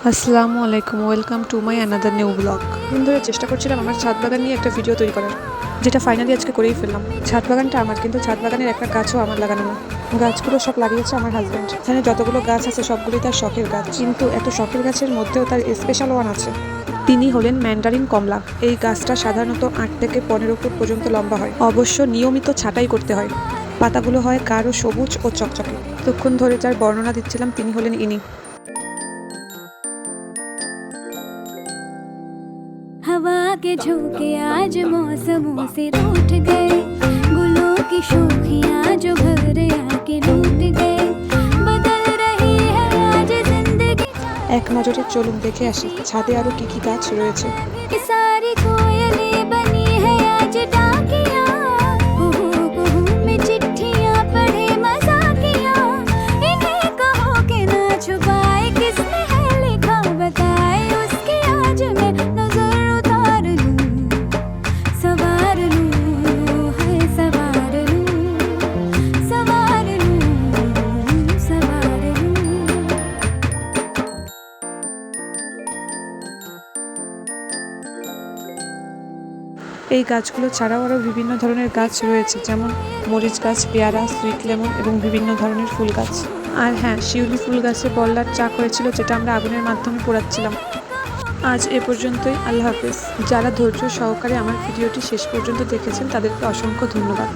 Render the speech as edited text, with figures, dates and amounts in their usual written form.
আসসালামু আলাইকুম, welcome to my another new blog. দিন ধরে চেষ্টা করছিলাম আমার ছাদ বাগান নিয়ে একটা ভিডিও তৈরি করার, যেটা ফাইনালি আজকে করেই ফেললাম। ছাদ বাগানটা আমার, কিন্তু ছাদ বাগানের একটা গাছও আমার লাগানো না। গাছগুলো সব লাগিয়েছে আমার হাজব্যান্ড। এখানে যতগুলো গাছ আছে সবগুলোই তার শখের গাছ, কিন্তু এত শখের গাছের মধ্যেও তার স্পেশাল ওয়ান আছে। তিনি হলেন ম্যান্ডারিন কমলা। এই গাছটা সাধারণত 8 থেকে 15 ফুট পর্যন্ত লম্বা হয়। অবশ্য নিয়মিত ছাঁটাই করতে হয়। পাতাগুলো হয় গাঢ় সবুজ ও চকচকে। তখন ধরে যার বর্ণনা দিচ্ছিলাম তিনি হলেন ইনি। हवा के झोंके आज मौसमों से रूठ गए, गुलों की शोखियां जो घर आके लूट गए, बदल रही है आज जिंदगी। এক नजरे चलुन देखे आसि छादे आरो की गाछ रयेछे। सारी कोयलें बनी है आज डाकियां, कुहू कुहू में चिट्ठियां पढ़े मजाकियां, इन्हें कहो के ना छुपाए किसने है लिखा बताए, उसकी आज मैं नजर उतार लूं, सवार लूं, है सवार लूं, सवार लूं, सवार लूं। এই গাছগুলো ছাড়াও আরও বিভিন্ন ধরনের গাছ রয়েছে, যেমন মরিচ গাছ, পেয়ারা, সুইট লেমন এবং বিভিন্ন ধরনের ফুল গাছ। আর হ্যাঁ, শিউলি ফুল গাছে বল্লার চাক হয়েছিল, যেটা আমরা আগুনের মাধ্যমে পোড়াচ্ছিলাম। আজ এ পর্যন্তই, আল্লাহ হাফেজ। যারা ধৈর্য সহকারে আমার ভিডিওটি শেষ পর্যন্ত দেখেছেন তাদেরকে অসংখ্য ধন্যবাদ।